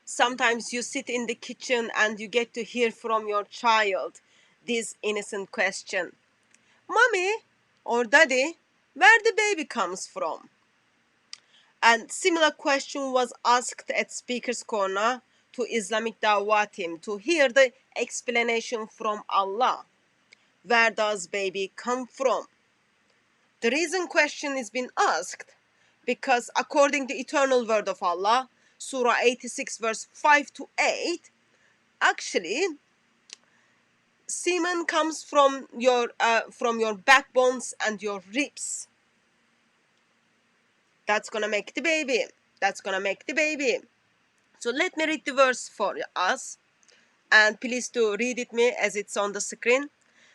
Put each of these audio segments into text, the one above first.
Sometimes you sit in the kitchen and you get to hear from your child this innocent question. Mommy or daddy, where the baby comes from? And similar question was asked at Speaker's Corner to Islamic Dawah team to hear the explanation from Allah. Where does baby come from? The reason question is being asked because according to the eternal word of Allah, Surah 86 verse 5 to 8, actually semen comes from your backbones and your ribs. That's gonna make the baby. That's gonna make the baby. So let me read the verse for us, and please do read it me as it's on the screen.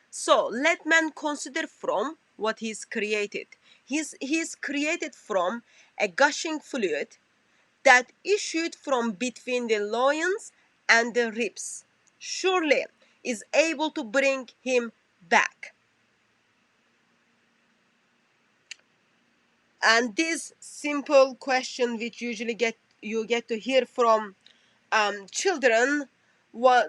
So let man consider from what he's created. He's created from a gushing fluid that issued from between the loins and the ribs. Surely is able to bring him back. And this simple question, which usually you get to hear from children,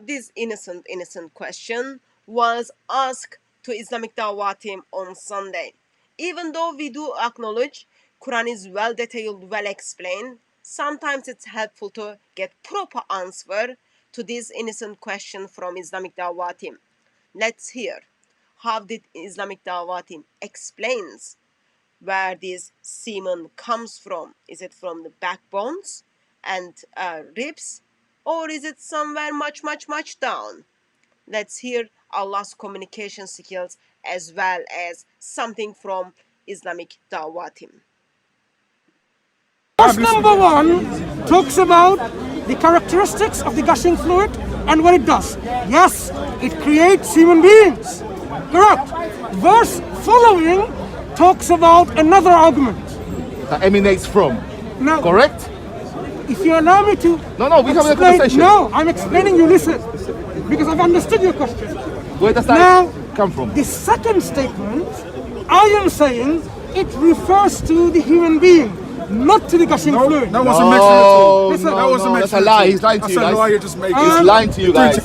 this innocent question was asked to Islamic Dawah team on Sunday. Even though we do acknowledge Quran is well detailed, well explained, sometimes it's helpful to get proper answer to this innocent question from Islamic Dawah team. Let's hear how did Islamic Dawah team explains where this semen comes from. Is it from the backbones and ribs, or is it somewhere much down? Let's hear Allah's communication skills as well as something from Islamic Dawah team. Verse number 1 talks about the characteristics of the gushing fluid and what it does. Yes, it creates human beings. Correct. Verse following talks about another argument that emanates from. Now, correct? If you allow me to we have a conversation. No, I'm explaining, you listen, because I've understood your question. Where does that come from? The second statement, I am saying it refers to the human being, not to the gushing fluid. That wasn't mentioned at all. That wasn't mentioned. That's a lie. He's lying to you guys. That's a lie you're just making. He's lying to you guys.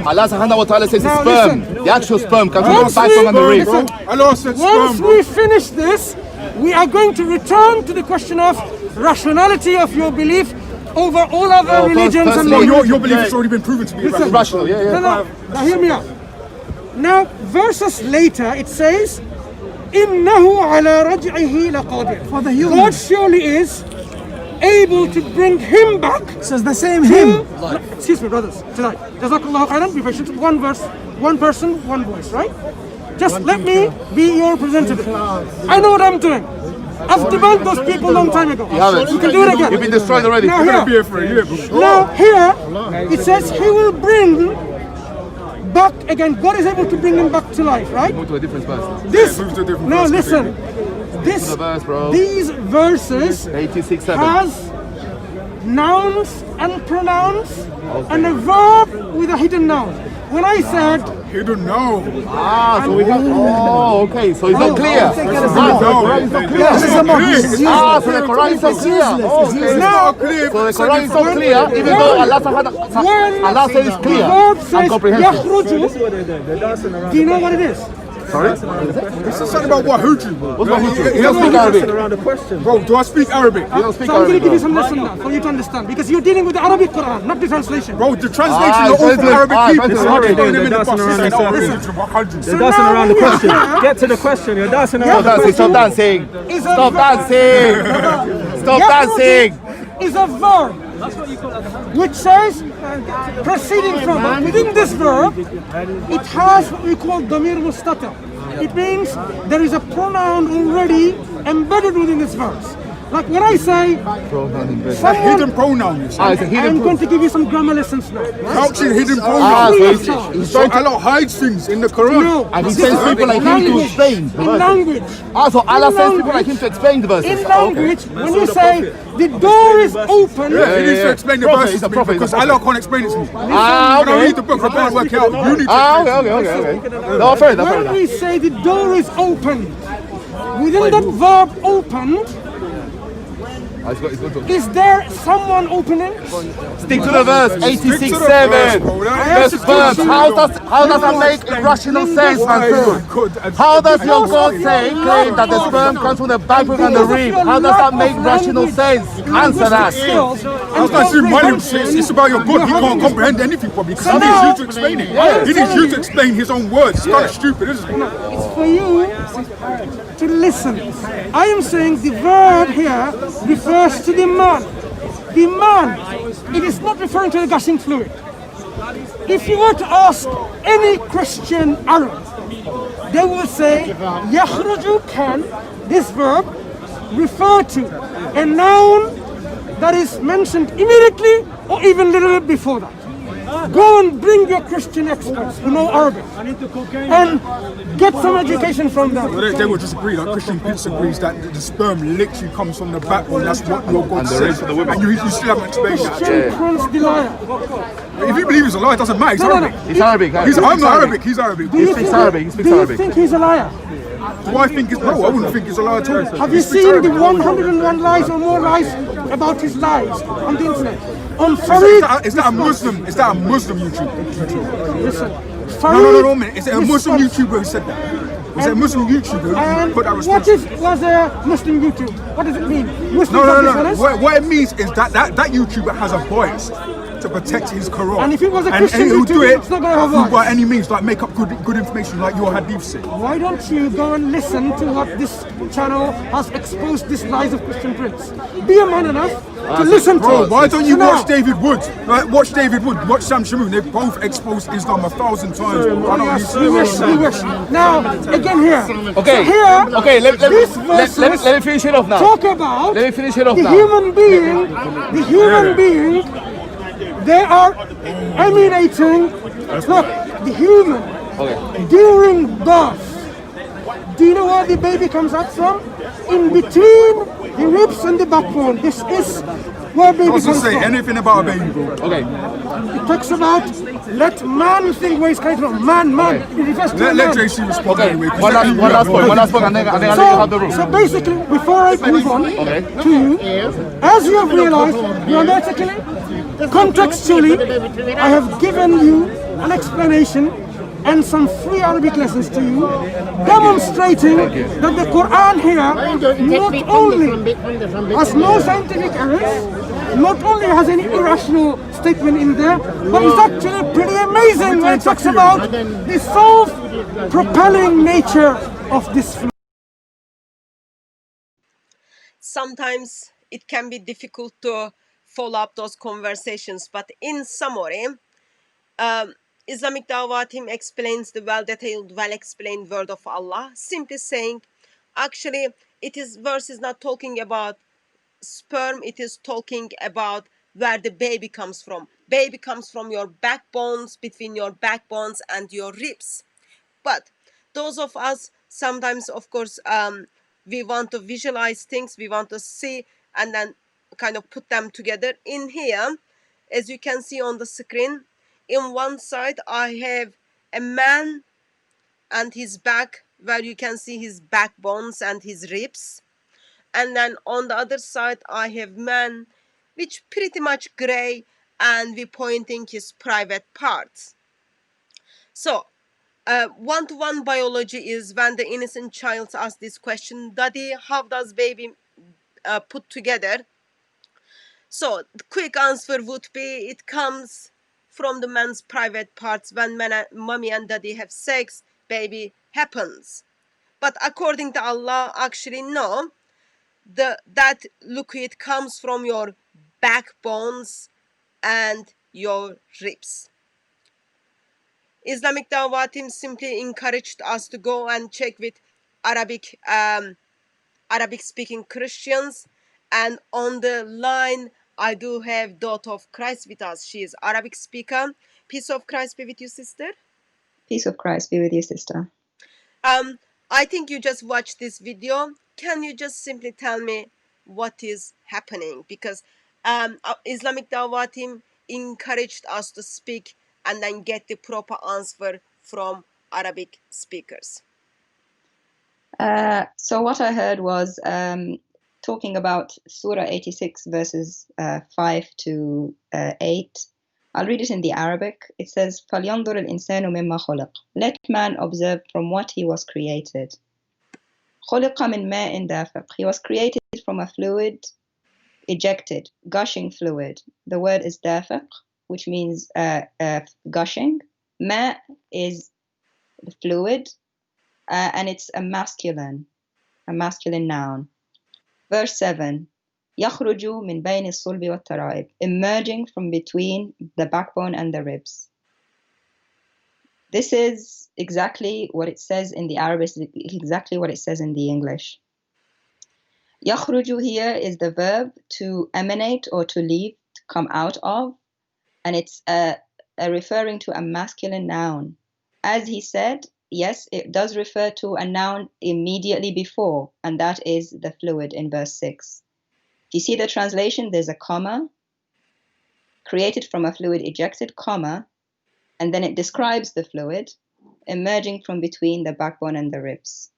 Allah subhanahu wa ta'ala says Now, sperm. listen. The actual sperm comes from the Once backbone and the rib. Allah said Once sperm, we finish this, we are going to return to the question of rationality of your belief over all other religions and firstly, your belief has already been proven to be rational. No, hear me out. Now, verses later, it says, إِنَّهُ عَلَى رَجْعِهِ لَقَادِرٌ. For the human, God surely is able to bring him back. Says the same him. Excuse me, brothers, tonight. Jazakallahu khairan. Be patient. One verse, one person, one voice, right? Just let me be your representative. I know what I'm doing. I've debunked those people a long time ago. You haven't. You can do it again. You've been destroyed already. Now, You're going to be here for a year, bro. Now here, it says he will bring back again. God is able to bring him back to life, right? Move to a different verse. This, move to a different no, verse, listen. This, verse, bro. these verses 86, 7. has nouns and pronouns and a verb with a hidden noun. When I said You don't know. So we have. Oh, okay. So it's not clear. No. It's not clear. This is a mock. This is useless. So the Quran is so clear. It's useless. now, So the Quran is so clear, even though Allah says it's clear the verb and says comprehensive. yakhruju. Do you know what it is? Sorry? It's something about what Hutu. What's wrong with you? You don't speak Arabic. Bro, do I speak Arabic? You don't speak So I'm going to Arabic. give you some lesson now for you to understand, because you're dealing with the Arabic Quran, not the translation. Bro, the translation are all from translate. Arabic people. It's So already I'm throwing them in the dancing bus around and the saying, circle. You're You're dancing around the question. Get to the question. You're dancing around the question. Stop dancing. Stop dancing. Stop dancing. Is a verb which says proceeding from. But within this verb, it has what we call damir mustatir. It means there is a pronoun already embedded within this verse. Like when I say a hidden pronoun, you say. It's a hidden I'm going to give you some grammar lessons now. Crouching hidden pronoun. he's So trying to. Allah hides things in the Quran. No, And he this sends is people like him to language. explain the In verses. language. So Allah In sends people like language. him to explain the verses. In language, when you say the door is open, Yeah, he needs to explain the Prophet, verses he's a to me prophet, because he's a prophet. Allah can't explain it to me. When Ah, I okay. read the book, I can't work it out. You need to Okay. No, fair enough, fair when enough. we say the door is open, within that verb opened, Is there someone opening? Stick to the verse. 86:7. Verse, The sperm. How does that make rational sense, Mansour? How does your God claim that the sperm comes from the backbone and the rib? How does that make rational sense? Answer that. That's not Jim Williams. It's about your God. He can't comprehend anything probably because he needs you to explain it. He needs you to explain his own words. It's kind of stupid, isn't it? It's for you to listen. I am saying the verb here refers to the man. The man. It is not referring to the gushing fluid. If you were to ask any Christian Arab, they will say, يخرج can, this verb, refer to a noun that is mentioned immediately or even a little bit before that. Go and bring your Christian experts who know Arabic and get some education from them. They will disagree. Like Christian Pitts agrees that the sperm literally comes from the backbone. That's what your God says. And you still haven't explained that. Christian Prince the liar. If you believe he's a liar, it doesn't matter. He's Arabic. He's Arabic. I'm not Arabic. He's Arabic. Do you speaks Arabic. Do you think he's a liar? Do I think it's no? I wouldn't think he's a liar at all. Have you seen the 101 lies or more lies about his lies on the internet? On Farid, Is that a Muslim? Is that a Muslim YouTuber? listen, No, man. Is it a Muslim YouTuber who said that? Is it a Muslim YouTuber And who put that what responsibility? if was a Muslim YouTube? What does it mean? Muslims No. are dishonest? What it means is that YouTuber has a voice to protect his Quran. And if it was a Christian and he'll do YouTuber, it it's not gonna have voice. by any means, like make up good information, like your hadith say. Why don't you go and listen to what this channel has exposed these lies of Christian Prince? Be a man enough to listen to Bro, it. why don't you So now- watch David Wood? Like, watch David Wood, watch Sam Shamoon. They've both exposed Islam 1,000 times. Bro. I don't Yes, need we wish. Now, again here. Okay. So here, Okay. Let me finish it off now. talk about Let me finish it off the now. human being, they are emanating, look, the human, during birth. Do you know where the baby comes out from? In between the ribs and the backbone. This is where baby I comes was say from. anything about a baby, bro. Okay. It talks about, let man think where it's coming from. Man. It refers to Let man. JC respond Okay. anyway. 'cause One last point, and then I'll let you have the room. So basically, before I move on to you, as you have realized, grammatically, contextually, I have given you an explanation and some free Arabic lessons to you, demonstrating that the Quran here not only has no scientific errors, not only has any irrational statement in there, but it's actually pretty amazing when it talks about the self-propelling nature of this flow. Sometimes it can be difficult to follow up those conversations, but in summary, Islamic Dawah team explains the well-detailed, well-explained word of Allah, simply saying, actually, verse is not talking about sperm, it is talking about where the baby comes from. Baby comes from your backbones, between your backbones and your ribs. But those of us, sometimes, of course, we want to visualize things, we want to see, and then kind of put them together. In here, as you can see on the screen, in one side I have a man and his back, where you can see his backbones and his ribs, and then on the other side I have man, which pretty much gray, and we pointing his private parts. So one-to-one biology is when the innocent child asks this question, Daddy, how does baby put together? So the quick answer would be, it comes from the man's private parts. When mommy and daddy have sex, baby happens. But according to Allah, actually no, that liquid comes from your backbones and your ribs. Islamic Dawah team simply encouraged us to go and check with Arabic speaking Christians, and on the line I do have daughter of Christ with us. She is Arabic speaker. Peace of Christ be with you, sister. Peace of Christ be with you, sister. I think you just watched this video. Can you just simply tell me what is happening? Because Islamic Dawah team encouraged us to speak and then get the proper answer from Arabic speakers. So what I heard was talking about Surah 86, verses 5 to 8. I'll read it in the Arabic. It says, فَلْيَنْظُرِ الْإِنسَانُ مِمَّا خُلِقَ. Let man observe from what he was created. خُلِقَ مِنْ مَاءٍ دَافِقٍ. He was created from a fluid, ejected, gushing fluid. The word is dafiq, which means gushing. Ma is the fluid, and it's a masculine noun. Verse 7. يخرج من بين الصلب والترائب. Emerging from between the backbone and the ribs. This is exactly what it says in the Arabic, exactly what it says in the English. يخرج here is the verb to emanate or to leave, to come out of, and it's referring to a masculine noun. As he said, yes, it does refer to a noun immediately before, and that is the fluid in verse 6. If you see the translation, there's a comma, created from a fluid ejected, comma, and then it describes the fluid emerging from between the backbone and the ribs,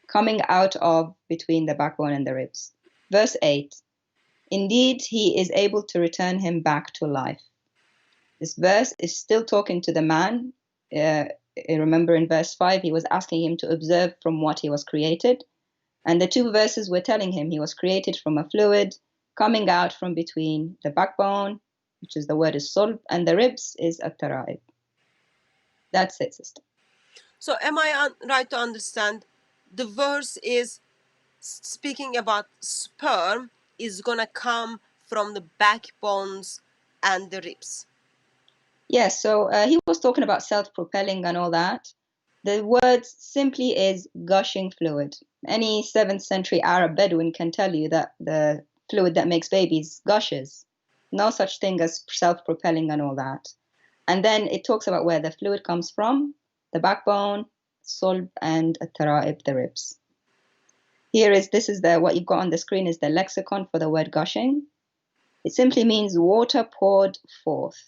coming out of between the backbone and the ribs. Verse 8, indeed, he is able to return him back to life. This verse is still talking to the man. Remember in verse 5, he was asking him to observe from what he was created. And the two verses were telling him he was created from a fluid coming out from between the backbone, which is the word is sulb, and the ribs is at-tara'ib. That's it, sister. So am I right to understand the verse is speaking about sperm is going to come from the backbones and the ribs? Yes, so he was talking about self-propelling and all that. The word simply is gushing fluid. Any 7th century Arab Bedouin can tell you that the fluid that makes babies gushes. No such thing as self-propelling and all that. And then it talks about where the fluid comes from, the backbone, sulb, and at-tara'ib, the ribs. This is what you've got on the screen is the lexicon for the word gushing. It simply means water poured forth.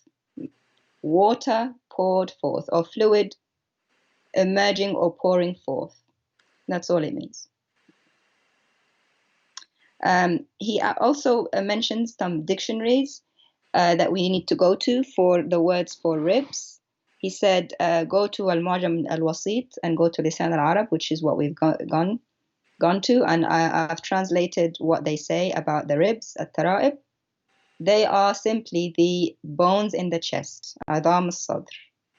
Water poured forth, or fluid emerging or pouring forth. That's all it means. He also mentions some dictionaries that we need to go to for the words for ribs. He said, go to Al-Mu'jam Al-Wasit and go to Lisan Al-Arab, which is what we've gone to, and I've translated what they say about the ribs, at-tara'ib. They are simply the bones in the chest, adam al-sadr,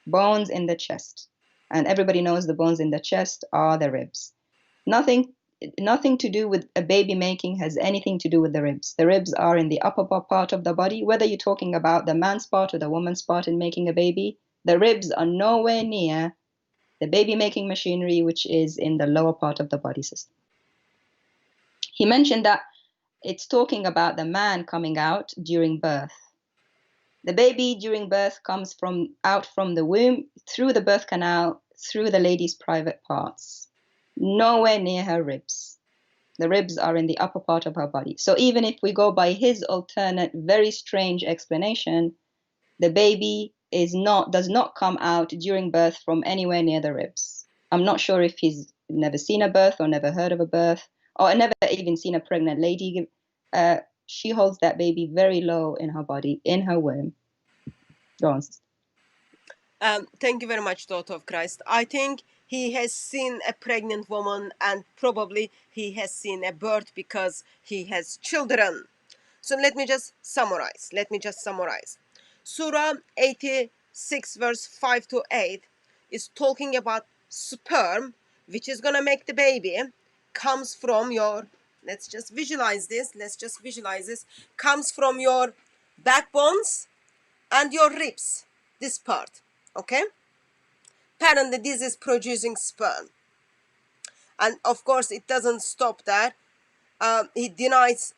bones in the chest. And everybody knows the bones in the chest are the ribs. Nothing to do with a baby making has anything to do with the ribs. The ribs are in the upper part of the body. Whether you're talking about the man's part or the woman's part in making a baby, the ribs are nowhere near the baby making machinery, which is in the lower part of the body system. He mentioned that it's talking about the man coming out during birth. The baby during birth comes out from the womb, through the birth canal, through the lady's private parts, nowhere near her ribs. The ribs are in the upper part of her body. So even if we go by his alternate, very strange explanation, the baby does not come out during birth from anywhere near the ribs. I'm not sure if he's never seen a birth or never heard of a birth, or never even seen a pregnant lady. She holds that baby very low in her body, in her womb. Go on, sister. Thank you very much, Daughter of Christ. I think he has seen a pregnant woman, and probably he has seen a birth because he has children. So let me just summarize. Surah 86 verse 5 to 8 is talking about sperm, which is going to make the baby, comes from your, let's just visualize this, comes from your backbones and your ribs, this part, okay? Apparently this is producing sperm. And of course it doesn't stop there. He denies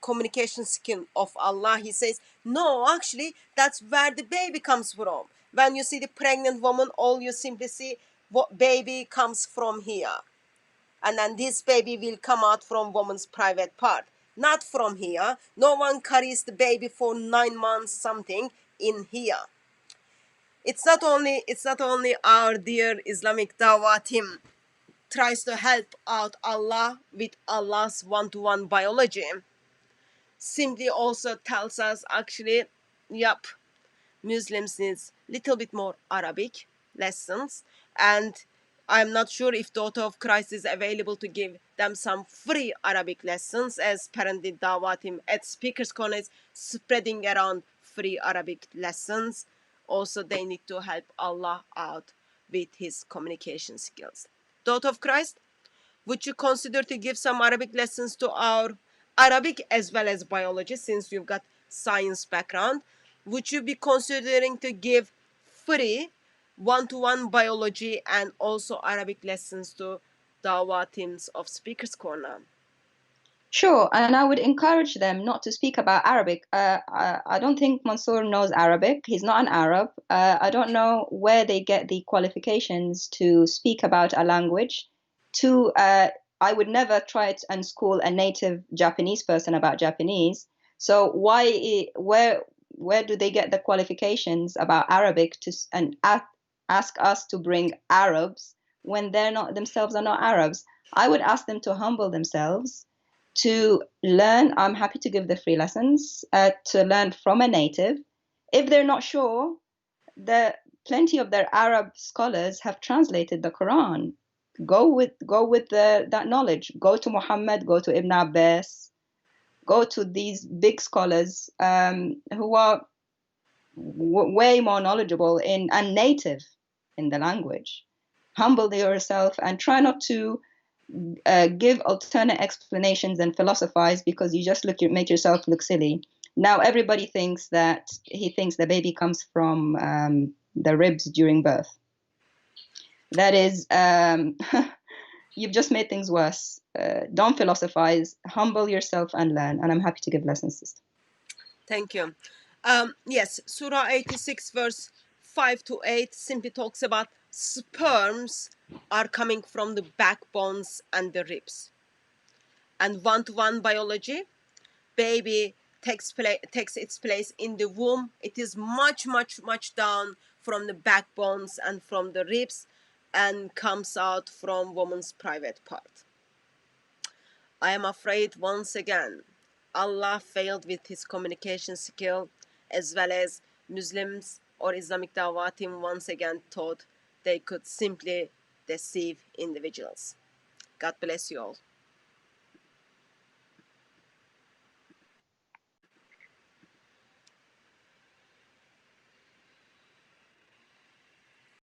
communication skill of Allah. He says, no, actually, that's where the baby comes from. When you see the pregnant woman, all you simply see, what baby comes from here. And then this baby will come out from woman's private part, not from here. No one carries the baby for 9 months something in here. It's not only our dear Islamic Dawah team tries to help out Allah with Allah's one-to-one biology. Simply also tells us actually, yep, Muslims needs little bit more Arabic lessons, and I'm not sure if Daughter of Christ is available to give them some free Arabic lessons, as apparently Dawah team at Speakers Corner is spreading around free Arabic lessons. Also, they need to help Allah out with his communication skills. Daughter of Christ, would you consider to give some Arabic lessons to our Arabic as well as biology, since you've got science background? Would you be considering to give free one-to-one biology and also Arabic lessons to Dawah teams of Speakers Corner? Sure, and I would encourage them not to speak about Arabic. I don't think Mansour knows Arabic. He's not an Arab. I don't know where they get the qualifications to speak about a language. I would never try to unschool a native Japanese person about Japanese. So where do they get the qualifications about Arabic and ask us to bring Arabs when they're not themselves are not Arabs? I would ask them to humble themselves, to learn. I'm happy to give the free lessons, to learn from a native. If they're not sure, plenty of their Arab scholars have translated the Quran. Go with that knowledge. Go to Muhammad, go to Ibn Abbas, go to these big scholars who are way more knowledgeable and native in the language. Humble yourself and try not to give alternate explanations and philosophize, because you just make yourself look silly. Now everybody thinks that the baby comes from the ribs during birth. That is, you've just made things worse. Don't philosophize, humble yourself and learn. And I'm happy to give lessons, sister. Thank you. Yes, Surah 86 verse 5 to 8 simply talks about sperms are coming from the backbones and the ribs. And one-to-one biology, baby takes its place in the womb. It is much down from the backbones and from the ribs, and comes out from woman's private part. I am afraid once again Allah failed with his communication skill, as well as Muslims or Islamic Dawah team once again thought they could simply deceive individuals. God bless you all.